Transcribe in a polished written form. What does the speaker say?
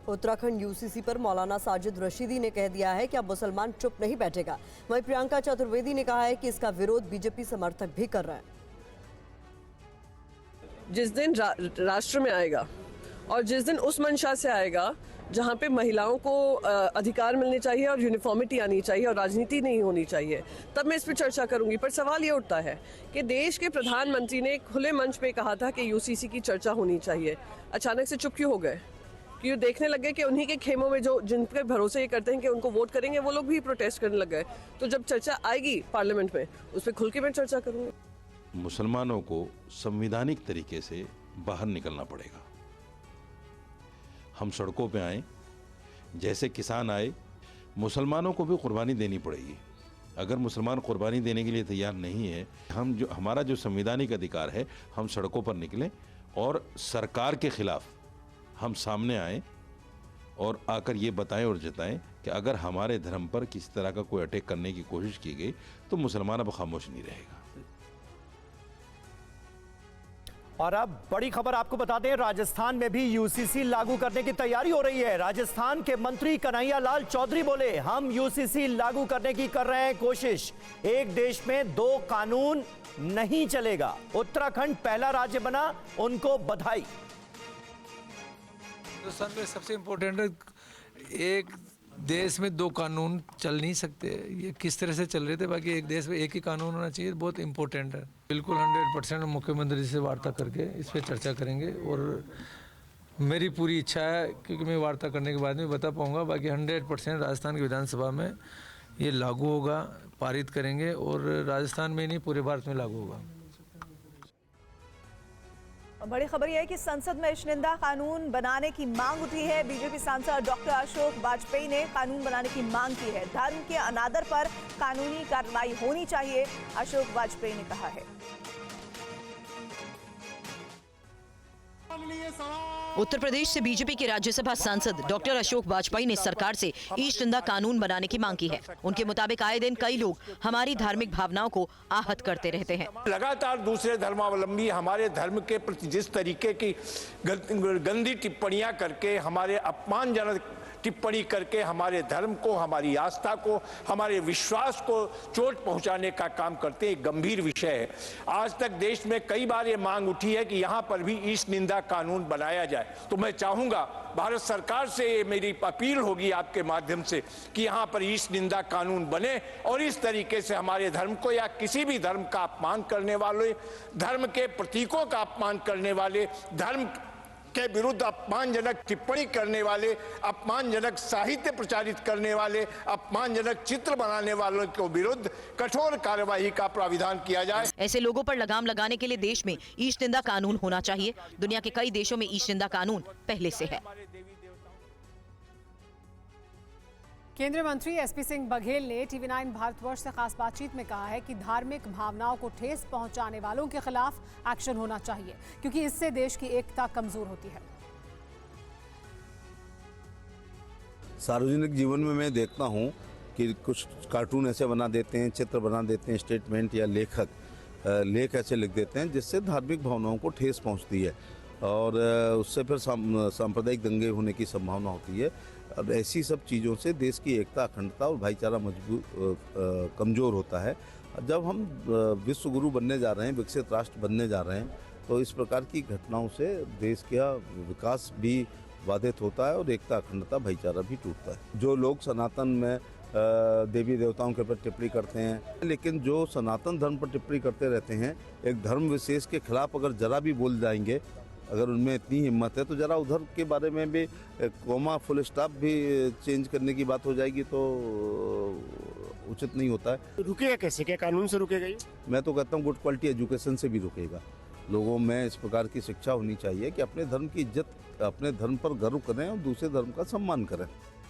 Uttarakhand UCC पर मौलाना साजिद रशीदी ने कह दिया है कि अब मुसलमान चुप नहीं बैठेगा। वहीं प्रियंका चतुर्वेदी ने कहा है कि इसका विरोध बीजेपी समर्थक भी कर रहे हैं। जिस दिन राष्ट्र में आएगा और जिस दिन उस मंशा से आएगा जहाँ पे महिलाओं को अधिकार मिलने चाहिए और यूनिफॉर्मिटी आनी चाहिए और राजनीति नहीं होनी चाहिए, तब मैं इस पर चर्चा करूंगी। पर सवाल ये उठता है कि देश के प्रधानमंत्री ने खुले मंच पे कहा था कि यूसीसी की चर्चा होनी चाहिए, अचानक से चुप क्यों हो गए? कि देखने लग गए कि उन्हीं के खेमों में जो जिन पे भरोसे ये करते हैं कि उनको वोट करेंगे, वो लोग भी प्रोटेस्ट करने लग गए। तो जब चर्चा आएगी पार्लियामेंट में, उस पर खुल के मैं चर्चा करूँगी। मुसलमानों को संवैधानिक तरीके से बाहर निकलना पड़ेगा। हम सड़कों पे आए, जैसे किसान आए, मुसलमानों को भी कुर्बानी देनी पड़ेगी। अगर मुसलमान कुर्बानी देने के लिए तैयार नहीं है, हमारा जो संवैधानिक अधिकार है, हम सड़कों पर निकलें और सरकार के खिलाफ हम सामने आए और आकर ये बताएं और जताएं कि अगर हमारे धर्म पर किसी तरह का कोई अटैक करने की कोशिश की गई तो मुसलमान अब खामोश नहीं रहेगा। और अब बड़ी खबर आपको बता दें, राजस्थान में भी यूसीसी लागू करने की तैयारी हो रही है। राजस्थान के मंत्री कन्हैया लाल चौधरी बोले, हम यूसीसी लागू करने की कर रहे हैं कोशिश। एक देश में दो कानून नहीं चलेगा। उत्तराखंड पहला राज्य बना, उनको बधाई। हिंदुस्तान में सबसे इम्पोर्टेंट है, एक देश में दो कानून चल नहीं सकते। ये किस तरह से चल रहे थे, बाकी एक देश में एक ही कानून होना चाहिए, बहुत इम्पोर्टेंट है। बिल्कुल 100% मुख्यमंत्री से वार्ता करके इस पर चर्चा करेंगे और मेरी पूरी इच्छा है, क्योंकि मैं वार्ता करने के बाद में बता पाऊंगा, बाकी 100% राजस्थान की विधानसभा में ये लागू होगा, पारित करेंगे और राजस्थान में नहीं पूरे भारत में लागू होगा। बड़ी खबर यह है कि संसद में इश्निंदा कानून बनाने की मांग उठी है। बीजेपी सांसद डॉक्टर अशोक वाजपेयी ने कानून बनाने की मांग की है। धर्म के अनादर पर कानूनी कार्रवाई होनी चाहिए, अशोक वाजपेयी ने कहा है। उत्तर प्रदेश से बीजेपी के राज्यसभा सांसद डॉक्टर अशोक वाजपेयी ने सरकार से ईशनिंदा कानून बनाने की मांग की है। उनके मुताबिक आए दिन कई लोग हमारी धार्मिक भावनाओं को आहत करते रहते हैं। लगातार दूसरे धर्मावलंबी हमारे धर्म के प्रति जिस तरीके की गंदी टिप्पणियां करके, हमारे अपमानजनक टिप्पणी करके हमारे धर्म को, हमारी आस्था को, हमारे विश्वास को चोट पहुंचाने का काम करते हैं, गंभीर विषय है। आज तक देश में कई बार ये मांग उठी है कि यहां पर भी ईशनिंदा कानून बनाया जाए। तो मैं चाहूंगा, भारत सरकार से ये मेरी अपील होगी आपके माध्यम से कि यहां पर ईशनिंदा कानून बने और इस तरीके से हमारे धर्म को या किसी भी धर्म का अपमान करने वाले, धर्म के प्रतीकों का अपमान करने वाले, धर्म के विरुद्ध अपमानजनक टिप्पणी करने वाले, अपमानजनक साहित्य प्रचारित करने वाले, अपमानजनक चित्र बनाने वालों के विरुद्ध कठोर कार्यवाही का प्राविधान किया जाए। ऐसे लोगों पर लगाम लगाने के लिए देश में ईशनिंदा कानून होना चाहिए। दुनिया के कई देशों में ईशनिंदा कानून पहले से है। केंद्रीय मंत्री एसपी सिंह बघेल ने टीवी9 भारतवर्ष से खास बातचीत में कहा है कि धार्मिक भावनाओं को ठेस पहुंचाने वालों के खिलाफ एक्शन होना चाहिए, क्योंकि इससे देश की एकता कमजोर होती है। सार्वजनिक जीवन में मैं देखता हूं कि कुछ कार्टून ऐसे बना देते हैं, चित्र बना देते हैं, स्टेटमेंट या लेख ऐसे लिख देते हैं जिससे धार्मिक भावनाओं को ठेस पहुंचती है और उससे फिर सांप्रदायिक दंगे होने की संभावना होती है। अब ऐसी सब चीज़ों से देश की एकता, अखंडता और भाईचारा कमज़ोर होता है। जब हम विश्व गुरु बनने जा रहे हैं, विकसित राष्ट्र बनने जा रहे हैं, तो इस प्रकार की घटनाओं से देश का विकास भी बाधित होता है और एकता, अखंडता, भाईचारा भी टूटता है। जो लोग सनातन में देवी देवताओं के ऊपर टिप्पणी करते हैं, लेकिन जो सनातन धर्म पर टिप्पणी करते रहते हैं, एक धर्म विशेष के खिलाफ अगर जरा भी बोल जाएंगे, अगर उनमें इतनी हिम्मत है, तो जरा उधर के बारे में भी कोमा फुल स्टॉप भी चेंज करने की बात हो जाएगी तो उचित नहीं होता है। रुकेगा कैसे? क्या कानून से रुकेगा ये? मैं तो कहता हूँ गुड क्वालिटी एजुकेशन से भी रुकेगा। लोगों में इस प्रकार की शिक्षा होनी चाहिए कि अपने धर्म की इज्जत, अपने धर्म पर गर्व करें और दूसरे धर्म का सम्मान करें।